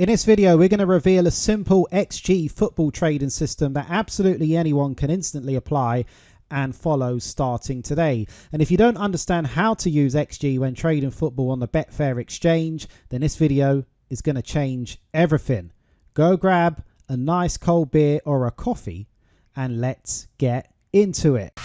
In this video, we're going to reveal a simple XG football trading system that absolutely anyone can instantly apply and follow starting today. And if you don't understand how to use XG when trading football on the Betfair exchange, then this video is going to change everything. Go grab a nice cold beer or a coffee and let's get into it.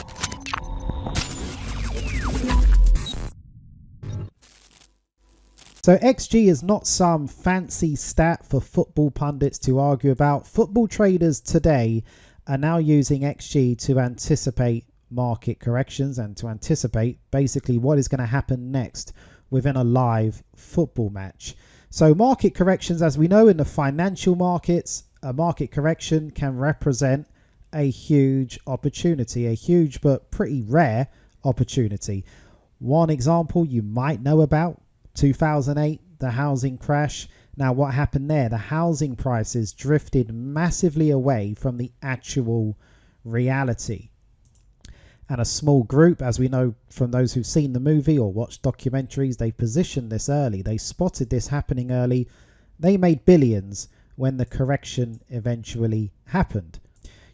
So XG is not some fancy stat for football pundits to argue about. Football traders today are now using XG to anticipate market corrections and to anticipate basically what is going to happen next within a live football match. So market corrections, as we know in the financial markets, a market correction can represent a huge opportunity, a huge but pretty rare opportunity. One example you might know about: 2008, the housing crash. Now what happened there? The housing prices drifted massively away from the actual reality. And a small group, as we know from those who've seen the movie or watched documentaries, they positioned this early. They spotted this happening early. They made billions when the correction eventually happened.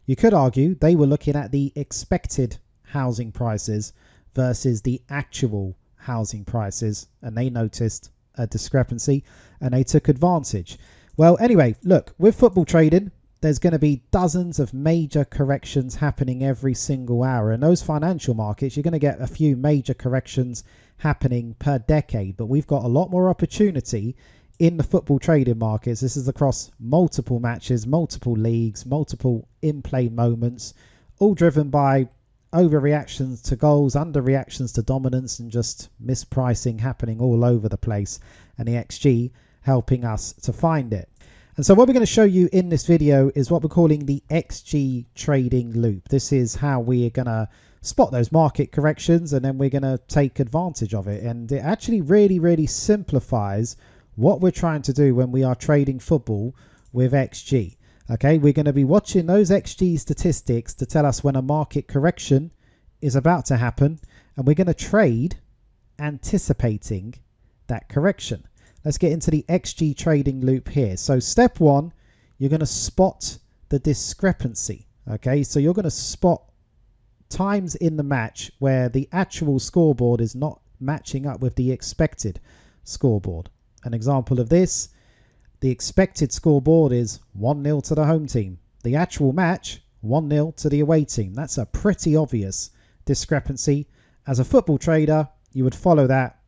You could argue they were looking at the expected housing prices versus the actual housing prices, and they noticed a discrepancy and they took advantage. Well, anyway, look, with football trading, there's going to be dozens of major corrections happening every single hour. In those financial markets, you're going to get a few major corrections happening per decade, but we've got a lot more opportunity in the football trading markets. This is across multiple matches, multiple leagues, multiple in-play moments, all driven by overreactions to goals, underreactions to dominance, and just mispricing happening all over the place, and the XG helping us to find it. And so what we're going to show you in this video is what we're calling the XG trading loop. This is how we are going to spot those market corrections, and then we're going to take advantage of it. And it actually really simplifies what we're trying to do when we are trading football with XG. Okay, we're going to be watching those XG statistics to tell us when a market correction is about to happen, and we're going to trade anticipating that correction. Let's get into the XG trading loop here. So step one, you're going to spot the discrepancy. Okay, so you're going to spot times in the match where the actual scoreboard is not matching up with the expected scoreboard. An example of this: the expected scoreboard is 1-0 to the home team. The actual match, 1-0 to the away team. That's a pretty obvious discrepancy. As a football trader, you would follow that,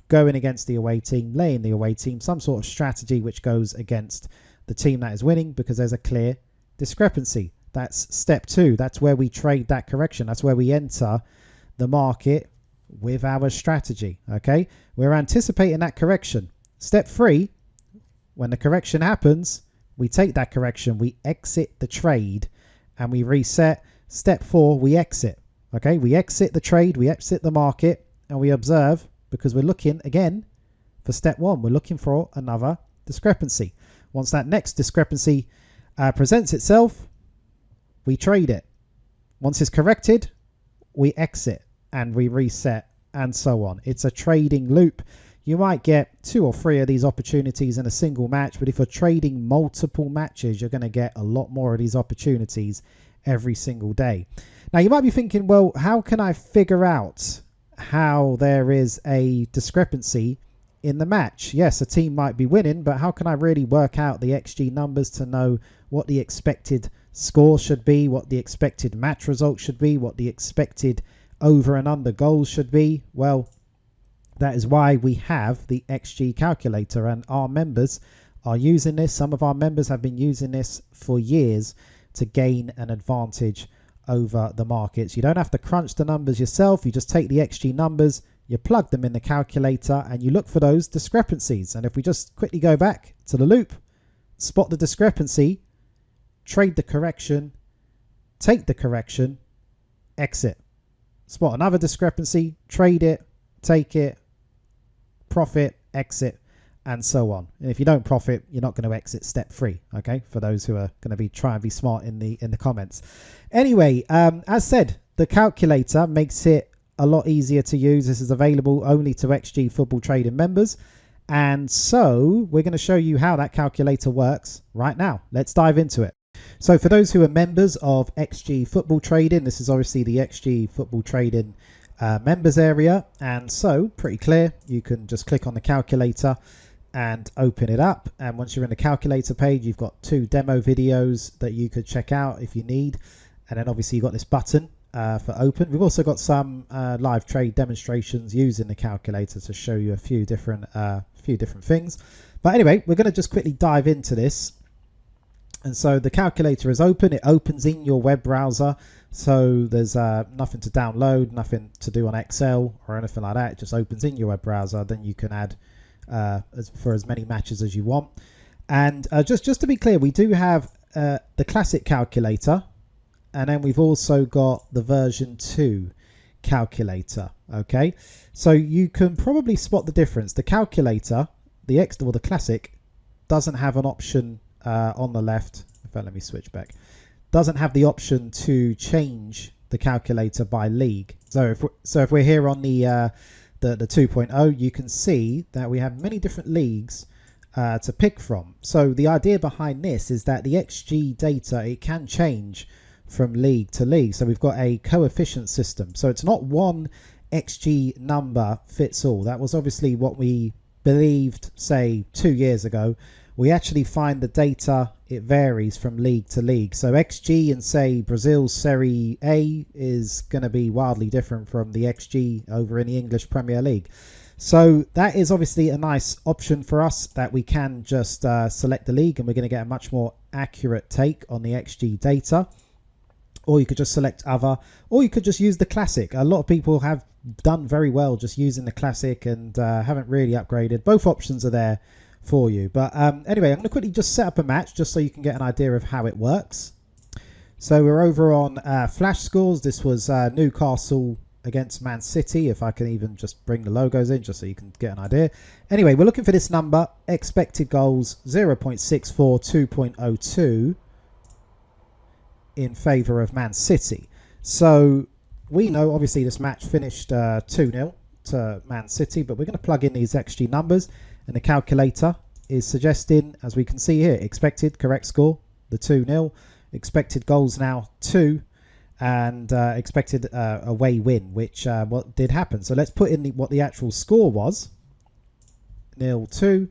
going against the away team, laying the away team, some sort of strategy which goes against the team that is winning because there's a clear discrepancy. That's step two. That's where we trade that correction. That's where we enter the market with our strategy. Okay, we're anticipating that correction. Step three: when the correction happens, we take that correction, we exit the trade, and we reset. Step four, we exit. Okay, we exit the trade, we exit the market, and we observe, because we're looking again for step one. We're looking for another discrepancy. Once that next discrepancy presents itself, we trade it. Once it's corrected, we exit and we reset, and so on. It's a trading loop. You might get 2 or 3 of these opportunities in a single match, but if you're trading multiple matches, you're going to get a lot more of these opportunities every single day. Now, you might be thinking, well, how can I figure out how there is a discrepancy in the match? Yes, a team might be winning, but how can I really work out the XG numbers to know what the expected score should be, what the expected match result should be, what the expected over and under goals should be? Well, that is why we have the XG calculator, and our members are using this. Some of our members have been using this for years to gain an advantage over the markets. You don't have to crunch the numbers yourself. You just take the XG numbers, you plug them in the calculator, and you look for those discrepancies. And if we just quickly go back to the loop, spot the discrepancy, trade the correction, take the correction, exit. Spot another discrepancy, trade it, take it, profit, exit, and so on. And if you don't profit, you're not going to exit step 3. Okay, for those who are going to be trying to be smart in the comments. Anyway, as said, the calculator makes it a lot easier to use. This is available only to XG football trading members, And so we're going to show you how that calculator works right now. Let's dive into it. So for those who are members of XG Football Trading, this is obviously the XG Football Trading members area. And so pretty clear, you can just click on the calculator and open it up. And once you're in the calculator page, you've got 2 demo videos that you could check out if you need. And then obviously you've got this button for open. We've also got some live trade demonstrations using the calculator to show you a few different things. But anyway, we're going to just quickly dive into this. And so the calculator is open. It opens in your web browser. So there's nothing to download, nothing to do on Excel or anything like that. It just opens in your web browser. Then you can add for as many matches as you want. And just to be clear, we do have the classic calculator. And then we've also got the version 2 calculator. Okay, so you can probably spot the difference. The calculator, the classic, doesn't have an option on the left. In fact, let me switch back. Doesn't have the option to change the calculator by league. So if we're here on the 2.0, you can see that we have many different leagues to pick from. So the idea behind this is that the XG data, it can change from league to league. So we've got a coefficient system. So it's not one XG number fits all. That was obviously what we believed, say, 2 years ago. We actually find the data, it varies from league to league. So XG in, say, Brazil's Serie A is going to be wildly different from the XG over in the English Premier League. So that is obviously a nice option for us, that we can just select the league and we're going to get a much more accurate take on the XG data. Or you could just select other, or you could just use the classic. A lot of people have done very well just using the classic and haven't really upgraded. Both options are there for you. But anyway, I'm going to quickly just set up a match just so you can get an idea of how it works. So we're over on Flash Scores. This was Newcastle against Man City. If I can even just bring the logos in just so you can get an idea. Anyway, we're looking for this number. Expected goals 0.64, 2.02. In favor of Man City. So we know obviously this match finished 2-0 to Man City, but we're going to plug in these XG numbers, and the calculator is suggesting, as we can see here, expected correct score, the 2-0, expected goals now 2, and expected away win, which what did happen. So let's put in what the actual score was, 0-2.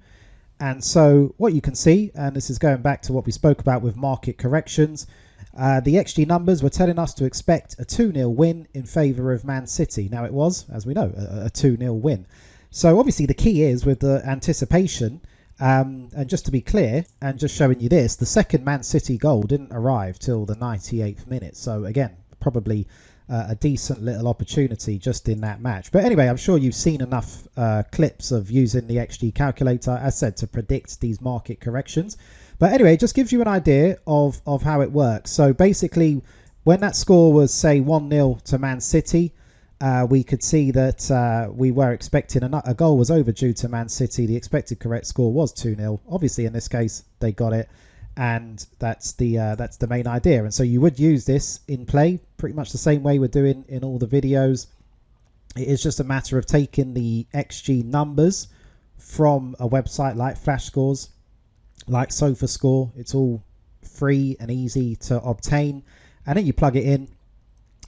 And so what you can see, and this is going back to what we spoke about with market corrections, the XG numbers were telling us to expect a 2-0 win in favour of Man City. Now it was, as we know, a 2-0 win. So obviously the key is with the anticipation, and just to be clear, and just showing you this, the second Man City goal didn't arrive till the 98th minute. So again, probably a decent little opportunity just in that match. But anyway, I'm sure you've seen enough clips of using the XG calculator, as said, to predict these market corrections. But anyway, it just gives you an idea of how it works. So basically, when that score was, say, 1-0 to Man City, we could see that we were expecting a goal was overdue to Man City. The expected correct score was 2-0. Obviously, in this case, they got it. And that's the main idea. And so you would use this in play pretty much the same way we're doing in all the videos. It is just a matter of taking the XG numbers from a website like Flash Scores, like SofaScore. It's all free and easy to obtain, and then you plug it in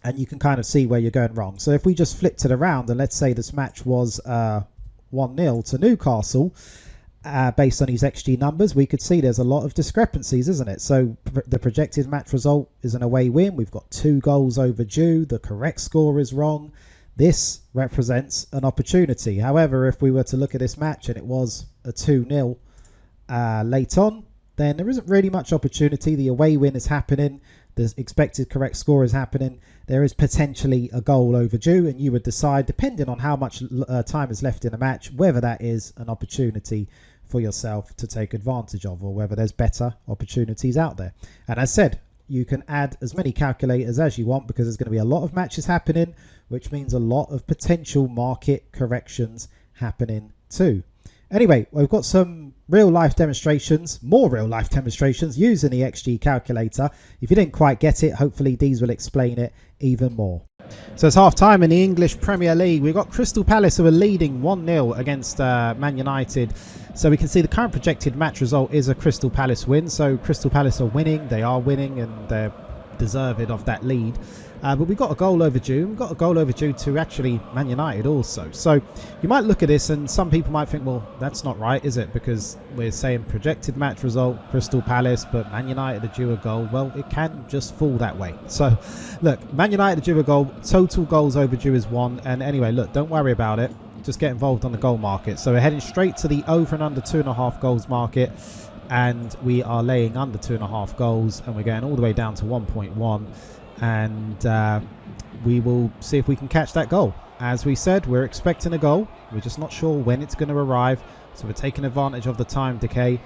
and you can kind of see where you're going wrong. So if we just flipped it around, and let's say this match was 1-0 to Newcastle, based on these XG numbers, we could see there's a lot of discrepancies, isn't it? So the projected match result is an away win. We've got 2 goals overdue. The correct score is wrong. This represents an opportunity. However, if we were to look at this match and it was a 2-0 late on, then there isn't really much opportunity. The away win is happening. The expected correct score is happening. There is potentially a goal overdue, and you would decide, depending on how much time is left in a match, whether that is an opportunity for yourself to take advantage of, or whether there's better opportunities out there. And as said, you can add as many calculators as you want, because there's going to be a lot of matches happening, which means a lot of potential market corrections happening too. Anyway, we've got some real life demonstrations, more real life demonstrations using the XG calculator. If you didn't quite get it, hopefully these will explain it even more. So it's half time in the English Premier League. We've got Crystal Palace who are leading 1-0 against Man United. So we can see the current projected match result is a Crystal Palace win. So Crystal Palace are winning. They are winning and they're deserving of that lead. But we got a goal overdue. We've got a goal overdue to actually Man United also. So you might look at this and some people might think, well, that's not right, is it? Because we're saying projected match result, Crystal Palace, but Man United are due a goal. Well, it can just fall that way. So look, Man United are due a goal. Total goals overdue is 1. And anyway, look, don't worry about it. Just get involved on the goal market. So we're heading straight to the over and under 2.5 goals market. And we are laying under 2.5 goals. And we're going all the way down to 1.1. And we will see if we can catch that goal. As we said, we're expecting a goal. We're just not sure when it's going to arrive. So we're taking advantage of the time decay.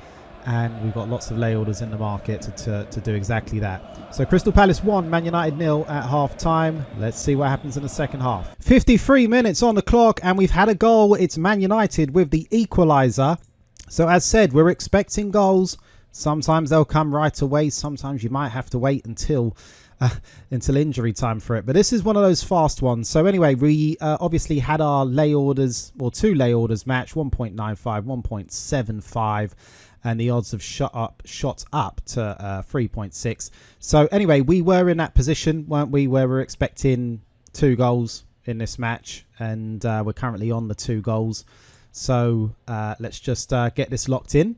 And we've got lots of lay orders in the market to do exactly that. So Crystal Palace 1, Man United 0 at half time. Let's see what happens in the second half. 53 minutes on the clock and we've had a goal. It's Man United with the equaliser. So as said, we're expecting goals. Sometimes they'll come right away. Sometimes you might have to wait until injury time for it, but this is one of those fast ones. So anyway, we obviously had our lay orders, or 2 lay orders match, 1.95, 1.75, and the odds have shot up to 3.6. So anyway, we were in that position, weren't we, where we're expecting 2 goals in this match, and we're currently on the 2 goals. So let's just get this locked in,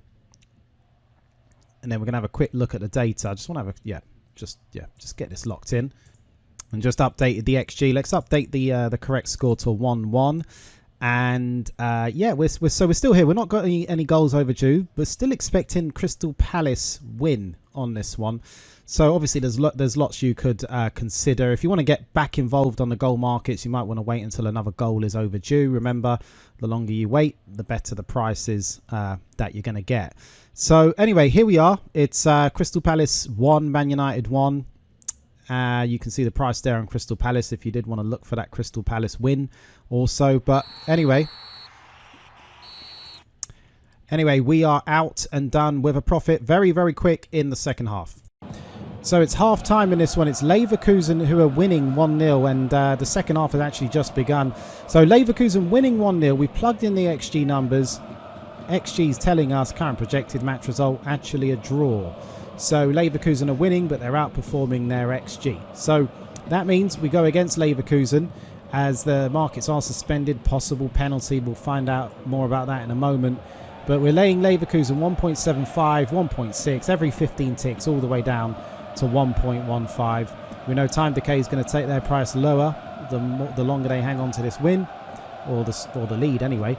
and then we're gonna have a quick look at the data. I just want to have a just get this locked in and just updated the XG. Let's update the correct score to 1-1. And yeah, we're still here. We're not got any goals overdue. We're still expecting Crystal Palace win on this one. So obviously there's lots you could consider. If you want to get back involved on the goal markets, you might want to wait until another goal is overdue. Remember, the longer you wait, the better the prices that you're going to get. So anyway, here we are. It's Crystal Palace 1, Man United 1. You can see the price there on Crystal Palace if you did want to look for that Crystal Palace win also. But anyway, we are out and done with a profit very, very quick in the second half. So it's half time in this one. It's Leverkusen who are winning 1-0, and the second half has actually just begun. So Leverkusen winning 1-0. We plugged in the XG numbers. XG is telling us current projected match result actually a draw. So Leverkusen are winning, but they're outperforming their XG. So that means we go against Leverkusen as the markets are suspended. Possible penalty. We'll find out more about that in a moment. But we're laying Leverkusen 1.75, 1.6, every 15 ticks all the way down to 1.15. We know time decay is going to take their price lower the longer they hang on to this win, or the lead anyway.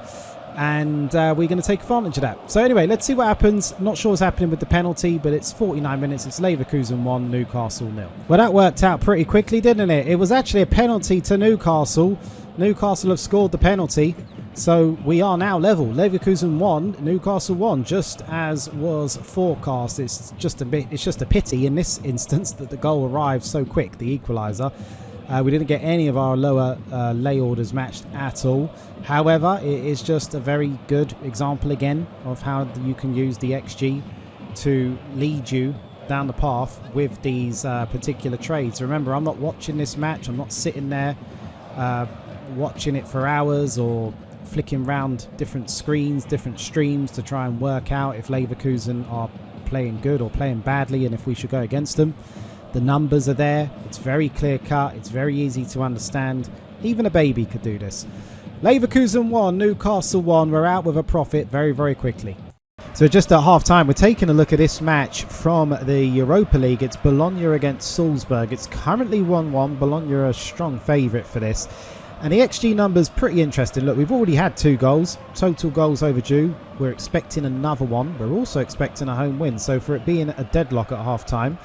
And we're going to take advantage of that. So anyway, let's see what happens. Not sure what's happening with the penalty, but it's 49 minutes. It's Leverkusen 1, Newcastle 0. Well, that worked out pretty quickly, didn't it? It was actually a penalty to Newcastle. Newcastle have scored the penalty. So we are now level. Leverkusen 1, Newcastle 1, just as was forecast. It's just a pity in this instance that the goal arrived so quick, the equaliser. We didn't get any of our lower lay orders matched at all. However, it is just a very good example again of how you can use the XG to lead you down the path with these particular trades. Remember, I'm not watching this match. I'm not sitting there watching it for hours or flicking around different screens, different streams to try and work out if Leverkusen are playing good or playing badly and if we should go against them. The numbers are there. It's very clear cut. It's very easy to understand. Even a baby could do this. Leverkusen 1, Newcastle 1. We're out with a profit very, very quickly. So just at half time, we're taking a look at this match from the Europa League. It's Bologna against Salzburg. It's currently 1-1. Bologna are a strong favourite for this. And the XG number's pretty interesting. Look, we've already had 2 goals. Total goals overdue. We're expecting another one. We're also expecting a home win. So for it being a deadlock at half time,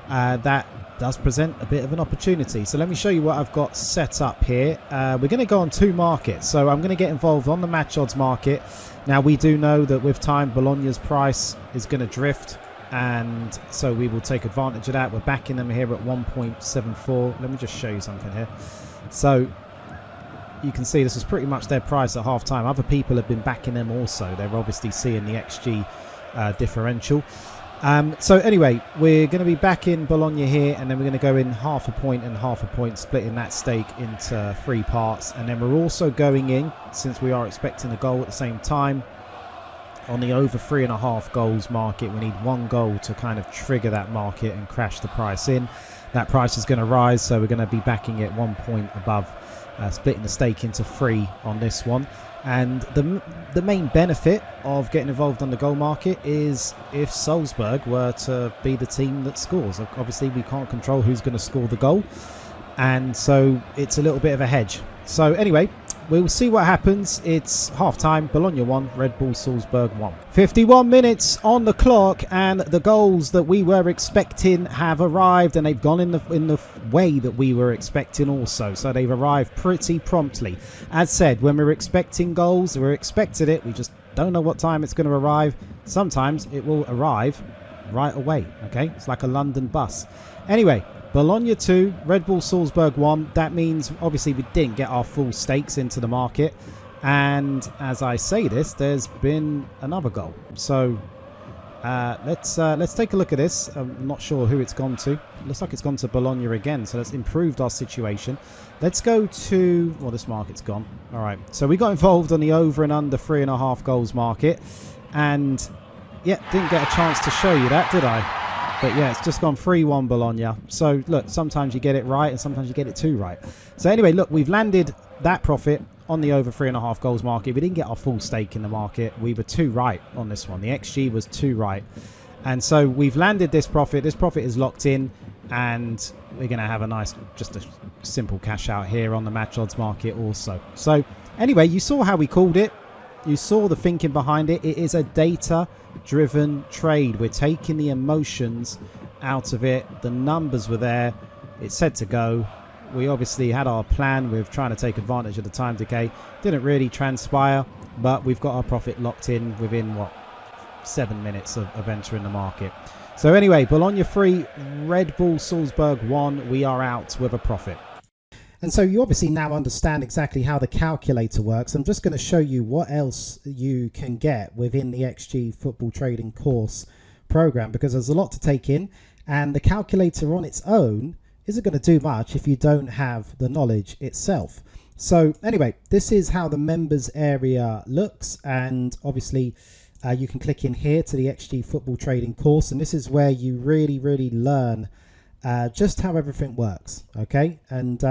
that does present a bit of an opportunity. So let me show you what I've got set up here. We're going to go on 2 markets. So I'm going to get involved on the match odds market. Now we do know that with time, Bologna's price is going to drift. And so we will take advantage of that. We're backing them here at 1.74. Let me just show you something here. So you can see this is pretty much their price at half time. Other people have been backing them also. They're obviously seeing the XG differential. So anyway, we're going to be back in Bologna here, and then we're going to go in half a point and half a point, splitting that stake into 3 parts. And then we're also going in, since we are expecting a goal at the same time, on the over 3.5 goals market. We need 1 goal to kind of trigger that market and crash the price in. That price is going to rise, so we're going to be backing it 1 point above, splitting the stake into 3 on this one. And the main benefit of getting involved on the goal market is if Salzburg were to be the team that scores. Obviously, we can't control who's going to score the goal, and so it's a little bit of a hedge. So anyway, we'll see what happens. It's half-time. Bologna 1, Red Bull Salzburg 1. 51 minutes on the clock, and the goals that we were expecting have arrived, and they've gone in the way that we were expecting also. So they've arrived pretty promptly. As said, when we're expecting goals, we're expecting it. We just don't know what time it's going to arrive. Sometimes it will arrive right away. Okay, it's like a London bus. Anyway, Bologna 2, Red Bull Salzburg 1. That means obviously we didn't get our full stakes into the market. And as I say this, there's been another goal. So let's take a look at this. I'm not sure who it's gone to. Looks like it's gone to Bologna again. So that's improved our situation. Let's go to... Well, this market's gone. All right. So we got involved on the over and under 3.5 goals market. And yeah, didn't get a chance to show you that, did I? But yeah, it's just gone 3-1 Bologna. So look, sometimes you get it right and sometimes you get it too right. So anyway, look, we've landed that profit on the over 3.5 goals market. We didn't get our full stake in the market. We were too right on this one. The XG was too right. And so we've landed this profit. This profit is locked in, and we're going to have a nice, just a simple cash out here on the match odds market also. So anyway, you saw how we called it. You saw the thinking behind it. It is a data-driven trade. We're taking the emotions out of it. The numbers were there. It's set to go. We obviously had our plan with trying to take advantage of the time decay. Didn't really transpire, but we've got our profit locked in within, 7 minutes of entering the market. So anyway, Bologna 3, Red Bull Salzburg 1. We are out with a profit. And so you obviously now understand exactly how the calculator works. I'm just going to show you what else you can get within the XG football trading course program, because there's a lot to take in, and the calculator on its own isn't going to do much if you don't have the knowledge itself. So anyway, this is how the members area looks, and obviously you can click in here to the XG football trading course, and this is where you really learn just how everything works. Okay, and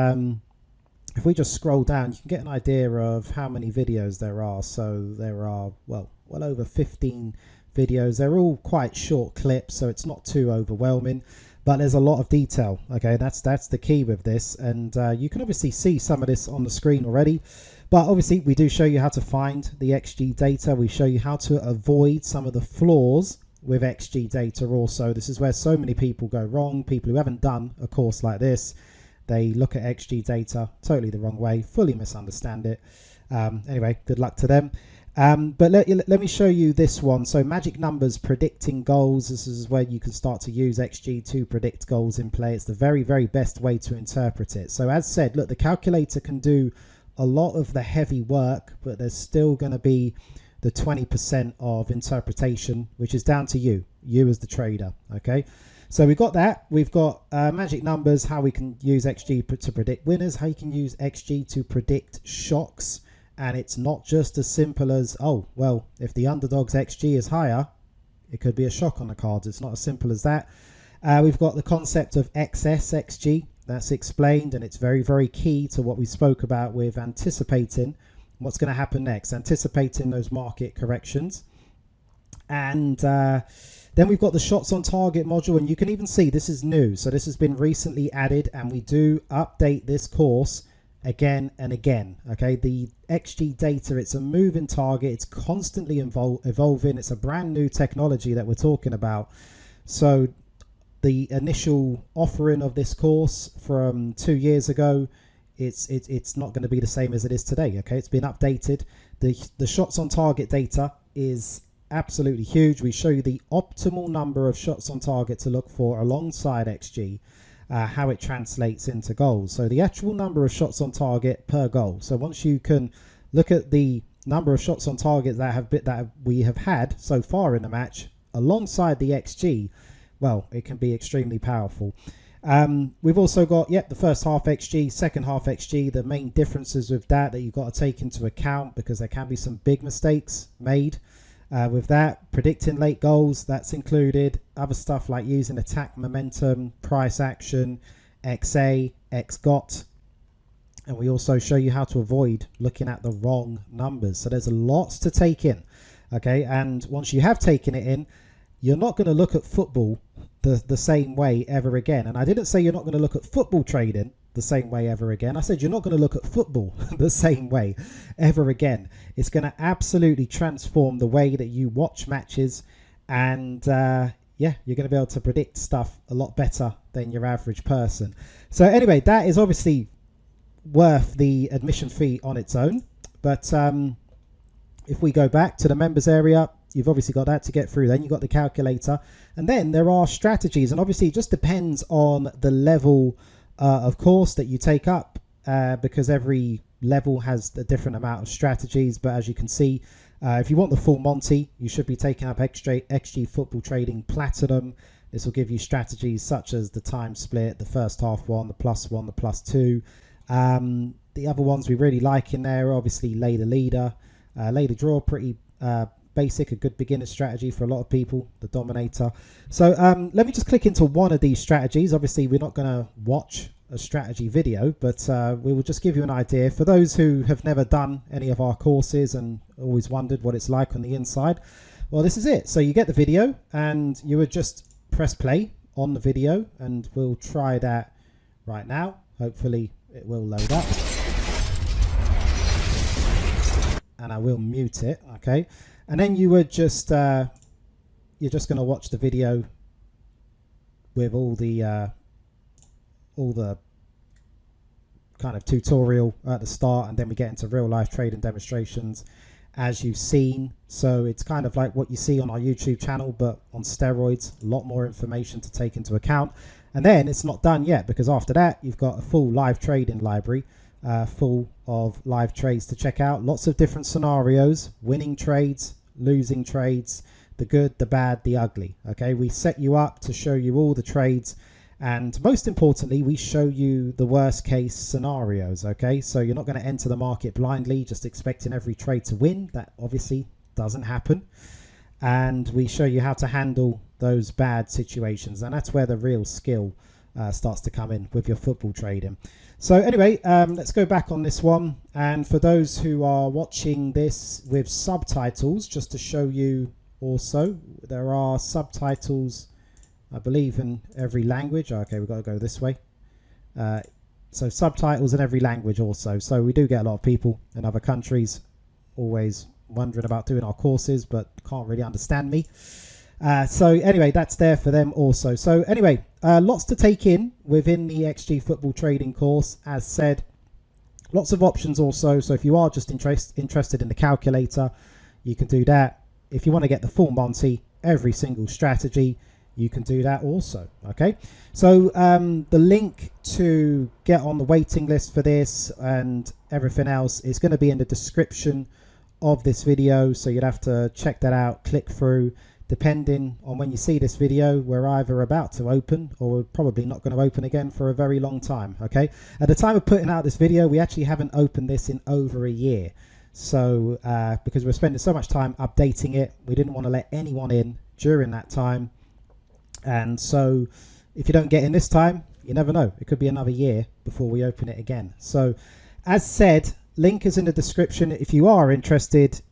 if we just scroll down, you can get an idea of how many videos there are. So there are well over 15 videos. They're all quite short clips, so it's not too overwhelming, but there's a lot of detail. Okay, that's the key with this, and you can obviously see some of this on the screen already, but obviously we do show you how to find the XG data. We show you how to avoid some of the flaws with XG data also. This is where so many people go wrong. People who haven't done a course like this, they look at XG data totally the wrong way, fully misunderstand it. Anyway, good luck to them. But let me show you this one. So magic numbers, predicting goals. This is where you can start to use XG to predict goals in play. It's the very best way to interpret it. So as said, look, the calculator can do a lot of the heavy work, but there's still going to be the 20% of interpretation, which is down to you as the trader. Okay, so we've got that. We've got magic numbers, how we can use XG to predict winners, how you can use XG to predict shocks. And it's not just as simple as, oh, well, if the underdog's XG is higher, it could be a shock on the cards. It's not as simple as that. We've got the concept of excess XG. That's explained, and it's very key to what we spoke about with anticipating what's going to happen next, anticipating those market corrections. And then we've got the shots on target module, and you can even see this is new. So this has been recently added, and we do update this course again and again. Okay, the XG data, it's a moving target. It's constantly evolving. It's a brand new technology that we're talking about. So the initial offering of this course from 2 years ago, it's not going to be the same as it is today. Okay, it's been updated. The shots on target data is absolutely huge. We show you the optimal number of shots on target to look for alongside XG. how it translates into goals. So the actual number of shots on target per goal. So once you can look at the number of shots on target that we have had so far in the match alongside the XG, well, it can be extremely powerful. We've also got, the first half XG, second half XG. The main differences with that you've got to take into account, because there can be some big mistakes made with that. Predicting late goals, that's included. Other stuff like using attack momentum, price action, XA, XGOT. And we also show you how to avoid looking at the wrong numbers. So there's lots to take in. Okay, and once you have taken it in, you're not going to look at football the same way ever again. And I didn't say you're not going to look at football trading the same way ever again. I said you're not going to look at football the same way ever again. It's going to absolutely transform the way that you watch matches. And you're going to be able to predict stuff a lot better than your average person. So anyway, that is obviously worth the admission fee on its own. But if we go back to the members area, you've obviously got that to get through. Then you've got the calculator. And then there are strategies. And obviously it just depends on the level of course that you take up, because every level has a different amount of strategies. But as you can see, if you want the full Monty, you should be taking up XG Football Trading Platinum. This will give you strategies such as the time split, the first half one, the +1, the +2. The other ones we really like in there are obviously lay the leader, lay the draw, pretty basic, a good beginner strategy for a lot of people, the dominator. So let me just click into one of these strategies. Obviously we're not going to watch a strategy video, but we will just give you an idea for those who have never done any of our courses and always wondered what it's like on the inside. Well, this is it. So you get the video and you would just press play on the video, and we'll try that right now. Hopefully it will load up, and I will mute it. Okay, and then you would just you're just going to watch the video with all the kind of tutorial at the start, and then we get into real life trading demonstrations as you've seen. So it's kind of like what you see on our YouTube channel, but on steroids. A lot more information to take into account. And then it's not done yet, because after that you've got a full live trading library full of live trades to check out. Lots of different scenarios, winning trades, losing trades, the good, the bad, the ugly. Okay, we set you up to show you all the trades, and most importantly we show you the worst case scenarios. Okay, so you're not going to enter the market blindly just expecting every trade to win. That obviously doesn't happen. And we show you how to handle those bad situations, and that's where the real skill starts to come in with your football trading. So anyway, let's go back on this one. And for those who are watching this with subtitles, just to show you also, there are subtitles, I believe, in every language. Okay, we've got to go this way. So subtitles in every language also. So we do get a lot of people in other countries always wondering about doing our courses, but can't really understand me. So anyway, that's there for them also. So anyway, lots to take in within the XG Football Trading course. As said, lots of options also. So if you are just interested in the calculator, you can do that. If you want to get the full Monty, every single strategy, you can do that also. Okay, so the link to get on the waiting list for this and everything else is going to be in the description of this video, so you'd have to check that out, click through. Depending on when you see this video, we're either about to open or we're probably not going to open again for a very long time. Okay, at the time of putting out this video, we actually haven't opened this in over a year. So because we're spending so much time updating it, we didn't want to let anyone in during that time. And so if you don't get in this time, you never know, it could be another year before we open it again. So as said, link is in the description. If you are interested,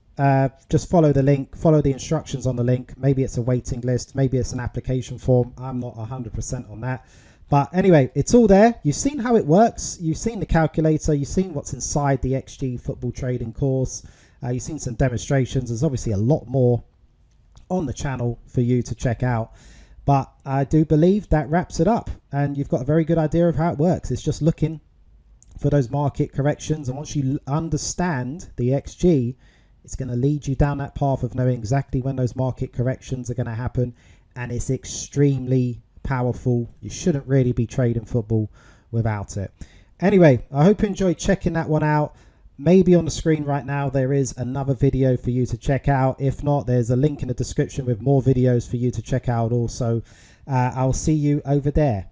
just follow the link, follow the instructions on the link. Maybe it's a waiting list, maybe it's an application form. I'm not 100% on that, but anyway, it's all there. You've seen how it works, you've seen the calculator, you've seen what's inside the XG Football Trading course, you've seen some demonstrations. There's obviously a lot more on the channel for you to check out, but I do believe that wraps it up, and you've got a very good idea of how it works. It's just looking for those market corrections, and once you understand the XG, it's going to lead you down that path of knowing exactly when those market corrections are going to happen, and it's extremely powerful. You shouldn't really be trading football without it. Anyway, I hope you enjoyed checking that one out. Maybe on the screen right now there is another video for you to check out. If not, there's a link in the description with more videos for you to check out also. I'll see you over there.